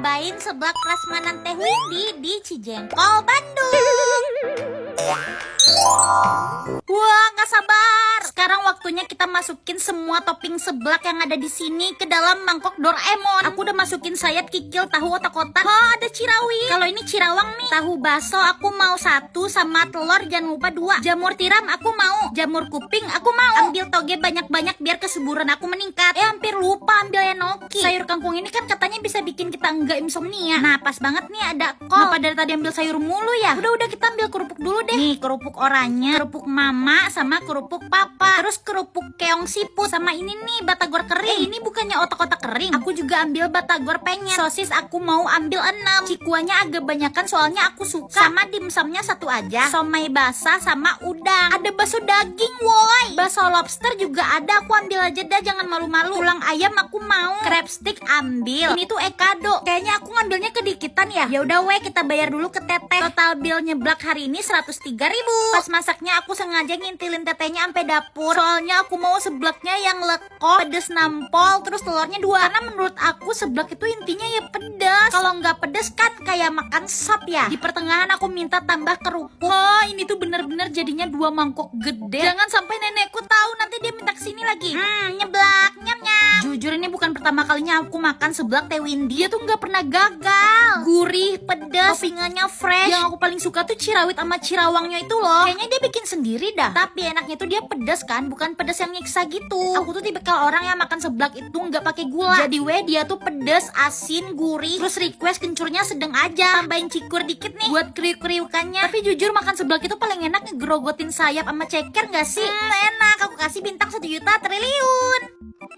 nyobain seblak prasmanan Teh Windy di Cijengkol, Bandung. Wah, nggak sabar. Sekarang waktunya kita masukin semua topping seblak yang ada di sini ke dalam mangkok Doraemon. Aku udah masukin sayap, kikil, tahu otak-otak. Oh, ada cirawi. Kalau ini cirawang nih. Tahu baso aku mau 1 sama telur jangan lupa 2. Jamur tiram aku mau. Jamur kuping aku mau. Ambil toge banyak-banyak biar kesuburan aku meningkat. Hampir lupa ambil enoki. Sayur kangkung ini kan katanya bisa bikin kita enggak insomnia. Nah, pas banget nih ada kol. Kenapa dari tadi ambil sayur mulu ya? Udah kita ambil kerupuk dulu deh. Nih, kerupuk oranye, kerupuk mama sama kerupuk papa. Terus kerupuk keong siput sama ini nih batagor kering. Ini bukannya otak-otak kering. Aku juga ambil batagor penyet. Sosis aku mau ambil 6. Cikuanya agak banyakan soalnya aku suka. Sama dimsumnya 1 aja. Somai basah sama udang. Ada bakso daging, woi. Bakso lobster juga ada. Aku ambil aja dah, jangan malu-malu. Tulang ayam aku mau. Crab stick ambil. Ini tuh ekado. Kayaknya aku ngambilnya kedikitan ya. Ya udah weh, kita bayar dulu ke teteh. Total bill nyeblak hari ini 103.000. Pas masaknya aku sengaja ngintilin tetehnya sampai dapur. Soalnya aku mau seblaknya yang lekok, pedes nampol, terus telurnya 2. Karena menurut aku seblak itu intinya ya pedas. Kalau nggak pedes kan kayak makan sop ya. Di pertengahan aku minta tambah kerupuk. Oh, ini tuh bener-bener jadinya 2 mangkok gede. Jangan sampai nenekku tahu, nanti dia minta kesini lagi. Nyeblak, nyam-nyam. Jujur ini bukan pertama kalinya aku makan seblak Teh Windy. Dia tuh nggak pernah gagal. Gurih, pedas, toppingannya fresh. Yang aku paling suka tuh cirawit sama cirawangnya itu loh. Kayaknya dia bikin sendiri dah. Tapi enaknya tuh dia pedas kan, bukan pedas yang nyiksa gitu. Aku tuh tipikal orang yang makan seblak itu nggak pakai gula. Jadi dia tuh pedas, asin, gurih. Terus request kencurnya sedang aja. Tambahin cikur dikit nih buat kriuk-kriukannya. Tapi jujur makan seblak itu paling enak ngegrogotin sayap sama ceker nggak sih? Enak. Aku kasih bintang 1 juta triliun.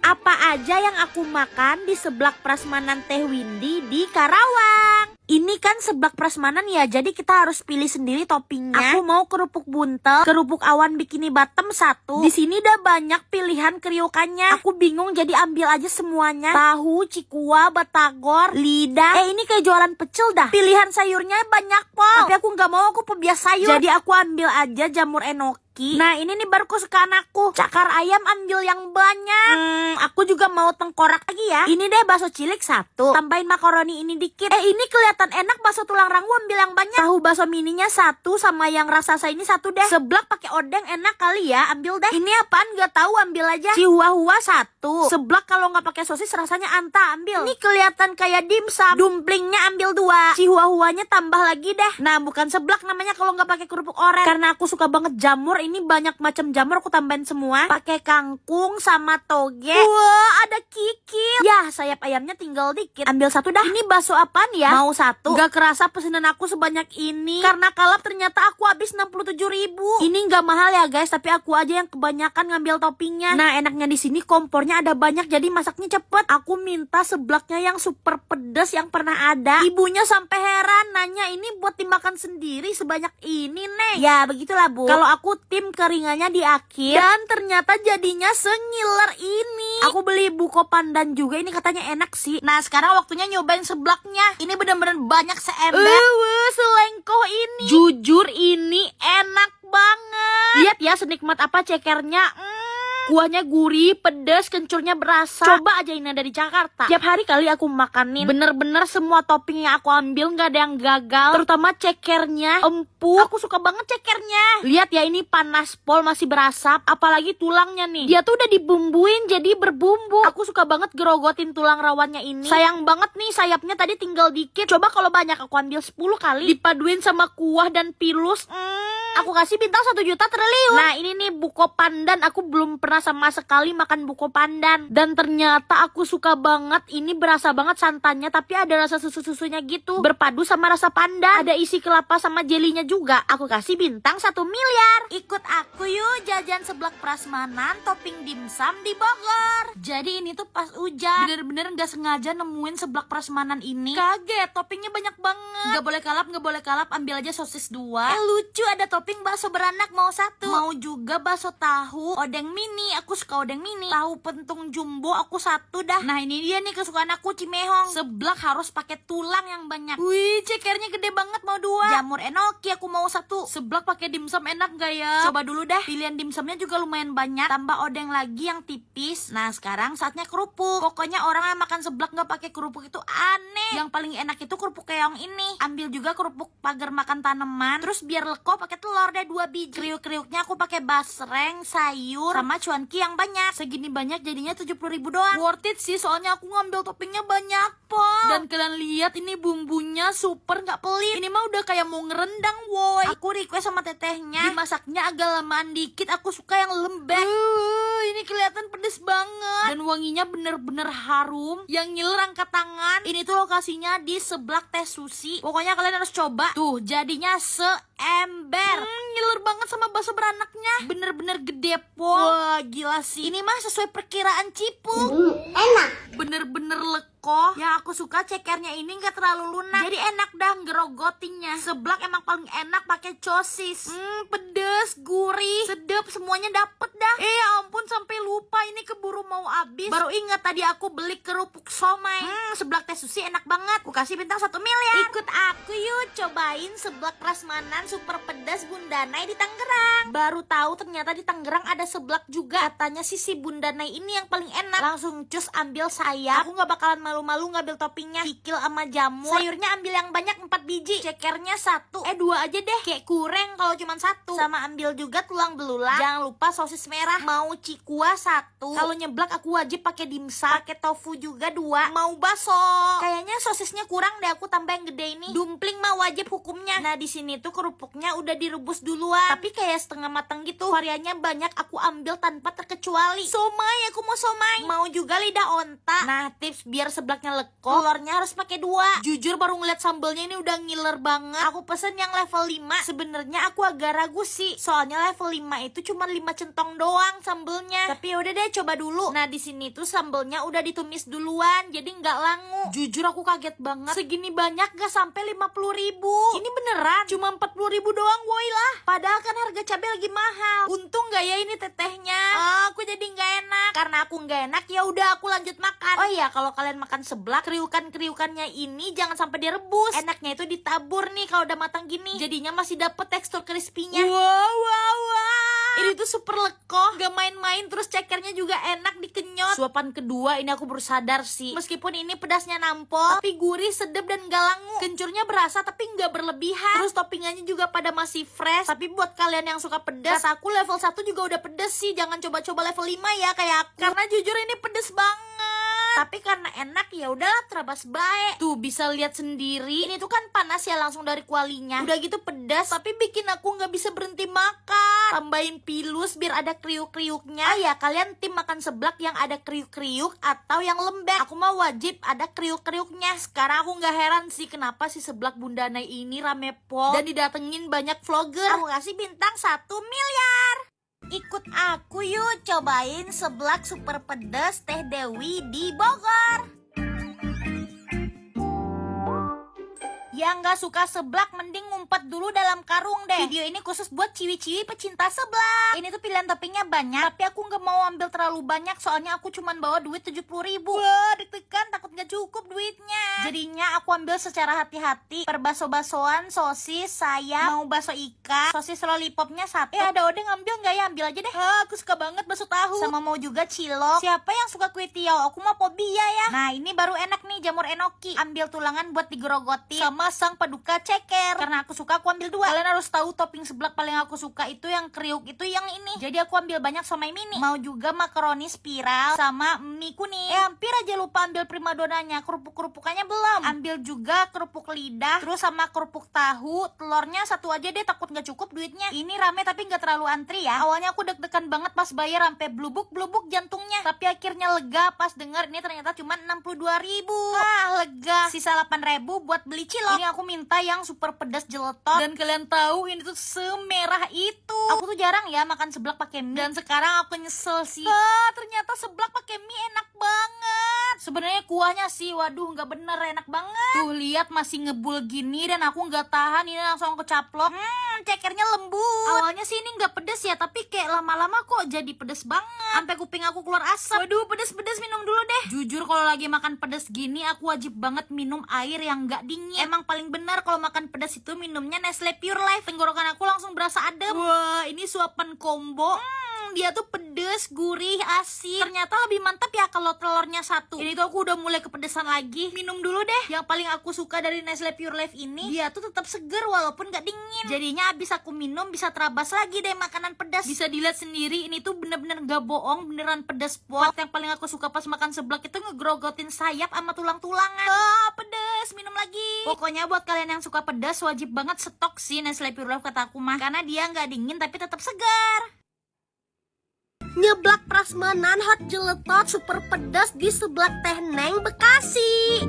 Apa aja yang aku makan di seblak prasmanan Teh Windy di Karawang? Ini kan seblak prasmanan ya, jadi kita harus pilih sendiri toppingnya. Aku mau kerupuk buntel, kerupuk awan bikini bottom 1. Di sini udah banyak pilihan kriukannya. Aku bingung jadi ambil aja semuanya. Tahu, cikua, batagor, lidah. Ini kayak jualan pecel dah. Pilihan sayurnya banyak, Pol. Tapi aku nggak mau, aku pebias sayur. Jadi aku ambil aja jamur enoki. Nah, ini nih baru kesukaan aku. Cakar ayam ambil yang banyak. Aku juga mau tengkorak lagi ya. Ini deh bakso cilik 1. Tambahin makaroni ini dikit. Ini kelihatan enak, bakso tulang rangu ambil yang banyak. Tahu bakso mininya 1 sama yang raksasa ini 1 deh. Seblak pakai odeng enak kali ya, ambil deh. Ini apaan nggak tahu, ambil aja. Chihuahua 1. Seblak kalau nggak pakai sosis rasanya anta, ambil. Ini kelihatan kayak dimsum. Dumplingnya ambil 2. Chihuahuanya tambah lagi deh. Nah, bukan seblak namanya kalau nggak pakai kerupuk oren. Karena aku suka banget jamur, ini banyak macam jamur aku tambahin semua. Pakai kangkung sama toge. Wah, ada kikil. Ya, sayap ayamnya tinggal dikit. Ambil 1 dah. Ini bakso apaan ya? Mau 1. Gak kerasa pesanan aku sebanyak ini. Karena kalap ternyata aku habis 67.000. Ini gak mahal ya guys, tapi aku aja yang kebanyakan ngambil toppingnya. Nah, enaknya di sini kompornya ada banyak, jadi masaknya cepet. Aku minta seblaknya yang super pedas yang pernah ada. Ibunya sampai heran, nanya ini buat dimakan sendiri sebanyak ini nih. Ya begitulah Bu. Kalau aku tim keringannya di akhir. Dan ternyata jadinya sengiler ini. Aku beli buko pandan juga, ini katanya enak sih. Nah, sekarang waktunya nyobain seblaknya. Ini bener-bener banyak seember. Selengkoh ini. Jujur ini enak banget. Lihat ya senikmat apa cekernya. Kuahnya gurih, pedas, kencurnya berasa. Coba aja ini dari Jakarta. Tiap hari kali aku makanin. Bener-bener semua topping yang aku ambil gak ada yang gagal. Terutama cekernya empuk. Aku suka banget cekernya. Lihat ya, ini panas pol, masih berasap. Apalagi tulangnya nih. Dia tuh udah dibumbuin jadi berbumbu. Aku suka banget gerogotin tulang rawannya ini. Sayang banget nih sayapnya tadi tinggal dikit. Coba kalau banyak aku ambil 10 kali. Dipaduin sama kuah dan pilus. Aku kasih bintang 1 juta triliun. Nah, ini nih buko pandan. Aku belum pernah sama sekali makan buko pandan. Dan ternyata aku suka banget. Ini berasa banget santannya, tapi ada rasa susu-susunya gitu. Berpadu sama rasa pandan. Ada isi kelapa sama jelinya juga. Aku kasih bintang 1 miliar. Ikut aku yuk jajan seblak prasmanan topping dimsum di Bogor. Jadi ini tuh pas hujan. Bener-bener gak sengaja nemuin seblak prasmanan ini. Kaget, toppingnya banyak banget. Gak boleh kalap, ambil aja sosis 2. Lucu, ada topping bakso beranak mau 1. Mau juga bakso tahu, odeng mini. mini. Aku suka odeng mini. Tahu pentung jumbo aku satu dah. Nah ini dia nih kesukaan aku, cimehong. Seblak harus pakai tulang yang banyak. Wih, cekernya gede banget, mau 2. Jamur enoki aku mau 1. Seblak pakai dimsum enak gak ya? Coba dulu dah. Pilihan dimsumnya juga lumayan banyak. Tambah odeng lagi yang tipis. Nah sekarang saatnya kerupuk. Pokoknya orang yang makan seblak gak pakai kerupuk itu aneh. Yang paling enak itu kerupuk keong ini. Ambil juga kerupuk pagar makan tanaman. Terus biar leko pakai telur deh 2 biji. Kriuk-kriuknya aku pakai basreng, sayur, sama cuanki yang banyak. Segini banyak jadinya 70.000 doang. Worth it sih, soalnya aku ngambil toppingnya banyak, po. Dan kalian lihat ini bumbunya super nggak pelit. Ini mah udah kayak mau ngerendang, woi. Aku request sama tetehnya dimasaknya agak lamaan dikit. Aku suka yang lembek. Ini kelihatan pedes banget. Dan wanginya bener-bener harum. Yang ngiler angkat tangan. Ini tuh lokasinya di seblak Teh Susi. Pokoknya kalian harus coba. Tuh, jadinya seember. Ngiler banget sama bakso beranaknya. Bener-bener gede, po. Wah, gila sih. Ini mah sesuai perkiraan Cipung. Enak. Bener-bener leko. Yang aku suka cekernya ini nggak terlalu lunak. Jadi enak dah ngerogotinya. Seblak emang paling enak pakai sosis. Pedes, gurih, sedap, semuanya dapet dah. Ya ampun, sampai lupa ini keburu mau habis. Baru ingat tadi aku beli kerupuk somai. Seblak Teh Susi enak banget. Aku kasih bintang 1 miliar. Ikut aku yuk cobain seblak prasmanan super pedas Bunda Nay di Tangerang. Baru tahu ternyata di Tangerang ada seblak juga. Katanya sih si Bunda Nay ini yang paling enak. Langsung cus ambil sayap. Aku nggak bakalan malu-malu ngambil toppingnya. Kikil sama jamur. Sayurnya ambil yang banyak 4 biji. Cekernya 1. 2 aja deh. Kayak kurang kalau cuma 1. Sama ambil juga tulang belulang. Jangan lupa sosis merah. Mau cikua 1. Kalau nyeblak aku wajib pakai dimsum. Pakai tofu juga 2. Mau bakso. Kayaknya sosisnya kurang deh, aku tambah yang gede ini. Dumpling mah wajib hukumnya. Nah di sini tuh kerupuknya udah direbus duluan. Tapi kayak setengah matang gitu. Variannya banyak, aku ambil tanpa terkecuali. Somai, aku mau somai. Mau juga lidah onta. Nah tips biar seblaknya leko, telurnya harus pakai 2. Jujur baru ngeliat sambelnya ini udah ngiler banget. Aku pesen yang level 5. Sebenarnya aku agak ragu sih. Soalnya level 5 itu cuma 5 centong doang sambelnya. Tapi yaudah deh, coba dulu. Nah di sini tuh sambelnya udah ditumis duluan, jadi nggak langu. Jujur aku kaget banget. Segini banyak gak sampai 50.000. Ini beneran cuma 40.000 doang, woi lah. Padahal kan harga cabai lagi mahal. Untung gak ya ini tetehnya. Aku jadi nggak enak. Karena aku nggak enak, ya udah aku lanjut makan. Oh iya, kalau kalian makan seblak, kriukan-kriukannya ini jangan sampai direbus. Enaknya itu ditabur nih kalau udah matang gini. Jadinya masih dapet tekstur crispy-nya. Wow. Ini tuh super leko, gak main-main. Terus cekernya juga enak dikenyot. Suapan kedua ini aku baru sadar sih. Meskipun ini pedasnya nampol, tapi gurih, sedap dan gak langu. Kencurnya berasa tapi gak berlebihan. Terus toppingannya juga pada masih fresh. Tapi buat kalian yang suka pedas, kata aku level 1 juga udah pedes sih. Jangan coba-coba level 5 ya kayak aku. Karena jujur ini pedes banget. Tapi karena enak ya udahlah, terabas baik. Tuh bisa lihat sendiri. Ini tuh kan panas ya langsung dari kualinya. Udah gitu pedas, tapi bikin aku nggak bisa berhenti makan. Tambahin pilus biar ada kriuk-kriuknya. Ya kalian tim makan seblak yang ada kriuk-kriuk atau yang lembek. Aku mah wajib ada kriuk-kriuknya. Sekarang aku nggak heran sih kenapa si seblak Bunda Nay ini rame pol dan didatengin banyak vlogger. Aku kasih bintang 1 miliar. Ikut aku yuk cobain seblak super pedas Teh Dewi di Bogor. Yang gak suka seblak mending ngumpet dulu dalam karung deh. Video ini khusus buat ciwi-ciwi pecinta seblak. Ini tuh pilihan toppingnya banyak, tapi aku gak mau ambil terlalu banyak. Soalnya aku cuman bawa duit 70.000. Wah deg-degan, takut gak cukup duitnya. Jadinya aku ambil secara hati-hati. Per baso-basoan, sosis, sayap, mau baso ikan, sosis lollipopnya 1. Ada odeng ngambil gak ya? Ambil aja deh. Aku suka banget baso tahu. Sama mau juga cilok. Siapa yang suka kue tiaw? Aku mah pobia ya. Nah ini baru enak nih, jamur enoki. Ambil tulangan buat digerogoti. Sama sang paduka ceker. Karena aku suka, aku ambil 2. Kalian harus tahu topping seblak paling aku suka itu yang kriuk, itu yang ini. Jadi aku ambil banyak somai mini. Mau juga makaroni spiral sama mie kuning. Hampir aja lupa ambil primadonanya. Kerupuk-kerupukannya belum. Ambil juga kerupuk lidah, terus sama kerupuk tahu. Telurnya 1 aja deh, takut gak cukup duitnya. Ini rame tapi gak terlalu antri ya. Awalnya aku deg-degan banget pas bayar, sampai blubuk-blubuk jantungnya. Tapi akhirnya lega pas denger ini ternyata cuma 62.000. Lega. Sisa 8.000 buat beli cilok. Ini aku minta yang super pedas jeletot. Dan kalian tahu ini tuh semerah itu. Aku tuh jarang ya makan seblak pakai mie. Dan sekarang aku nyesel sih. Ternyata seblak pakai mie enak banget. Sebenarnya kuahnya sih, waduh nggak bener, enak banget. Tuh lihat masih ngebul gini dan aku nggak tahan, ini langsung kecaplok. Cekernya lembut. Awalnya sih ini nggak pedes ya, tapi kayak lama-lama kok jadi pedes banget. Sampai kuping aku keluar asap. Waduh, pedes-pedes, minum dulu deh. Jujur kalau lagi makan pedes gini, aku wajib banget minum air yang nggak dingin. Emang paling benar kalau makan pedes itu minumnya Nestle Pure Life. Tenggorokan aku langsung berasa adem. Wah, ini suapan combo. Dia tuh pedes, gurih, asin. Ternyata lebih mantap ya kalau telurnya satu. Ini tuh aku udah mulai kepedesan lagi. Minum dulu deh. Yang paling aku suka dari Nestle Pure Life ini, dia tuh tetap seger walaupun gak dingin. Jadinya abis aku minum bisa terabas lagi deh makanan pedas. Bisa dilihat sendiri, ini tuh bener-bener gak bohong, beneran pedas pot. Yang paling aku suka pas makan seblak itu ngegrogotin sayap sama tulang-tulangan. Pedes, minum lagi. Pokoknya buat kalian yang suka pedas wajib banget stok sih Nestle Pure Life kata aku mah. Karena dia gak dingin tapi tetap segar. Nyeblak prasmanan hot jeletot super pedas di seblak Teh Neng Bekasi.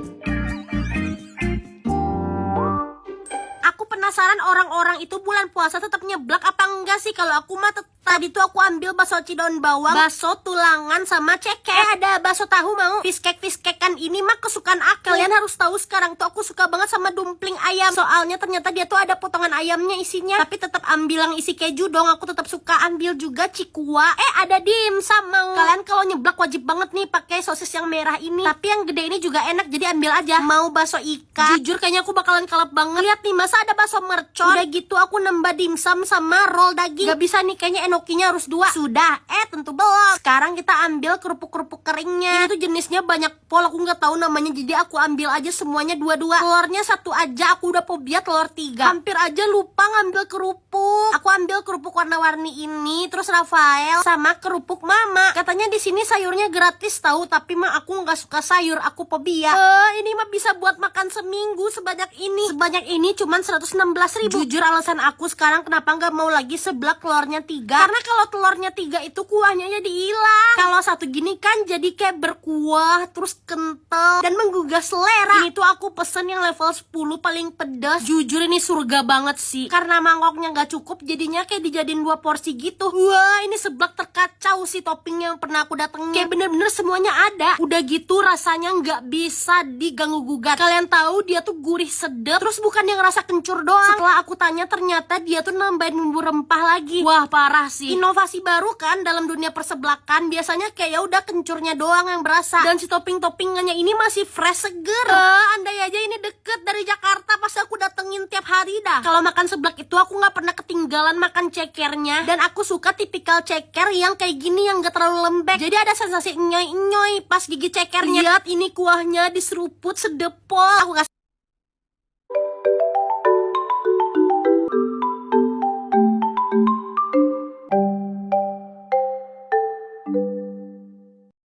Aku penasaran orang-orang itu bulan puasa tetap nyeblak apa enggak sih? Kalau aku mah tadi tuh aku ambil bakso cidon bawang, bakso tulangan sama ceket. Ada bakso tahu mau? Fish cake-kan ini mah kesukaan aku. Kalian harus tahu sekarang tuh aku suka banget sama dumpling ayam. Soalnya ternyata dia tuh ada potongan ayamnya isinya. Tapi tetap ambil yang isi keju dong. Aku tetap suka ambil juga cikua. Ada dimsum mau. Kalian kalau nyeblak wajib banget nih pakai sosis yang merah ini. Tapi yang gede ini juga enak, jadi ambil aja. Mau bakso ikan? Jujur kayaknya aku bakalan kalap banget. Lihat nih, masa ada bakso mercon. Udah gitu aku nambah dimsum sama roll daging. Gak bisa nih, kayaknya enokinya harus 2. Sudah, tentu belum. Sekarang kita ambil kerupuk-kerupuk keringnya. Ini tuh jenisnya banyak pol, aku nggak tahu namanya, jadi aku ambil aja semuanya 2-2. Telurnya 1 aja, aku udah fobia telur 3. Hampir aja lupa ngambil kerupuk. Aku ambil kerupuk warna-warni ini, terus Rafael sama kerupuk Mama. Katanya di sini sayurnya gratis tahu, tapi mah aku nggak suka sayur, aku fobia. Ini mah bisa buat makan seminggu sebanyak ini. Sebanyak ini cuman 116.000. Jujur alasan aku sekarang kenapa nggak mau lagi seblak telurnya 3. Karena kalau telurnya 3 itu kuahnya jadi hilang. Kalau satu gini kan jadi kayak berkuah, terus kental dan menggugah selera. Ini tuh aku pesen yang level 10 paling pedas. Jujur ini surga banget sih. Karena mangkoknya nggak cukup, jadinya kayak dijadiin 2 porsi gitu. Wah, ini seblak terkacau sih toppingnya yang pernah aku datengin. Kayak bener-bener semuanya ada. Udah gitu rasanya nggak bisa diganggu gugat. Kalian tahu dia tuh gurih sedap. Terus bukan yang rasa kencur doang. Setelah aku tanya ternyata dia tuh nambahin bumbu rempah lagi. Wah, parah sih. Inovasi baru kan dalam dunia perseblakan. Biasanya kayak ya udah kencurnya doang yang berasa. Dan si topping-toppingannya ini masih fresh seger. Andai aja ini deket dari Jakarta, pasti aku datengin tiap hari dah. Kalau makan seblak itu aku nggak pernah ketinggalan makan cekernya. Dan aku suka tipikal ceker yang kayak gini, yang gak terlalu lembek. Jadi ada sensasi nyoy-nyoy pas gigi cekernya. Lihat ini kuahnya diseruput sedepol. Aku kasih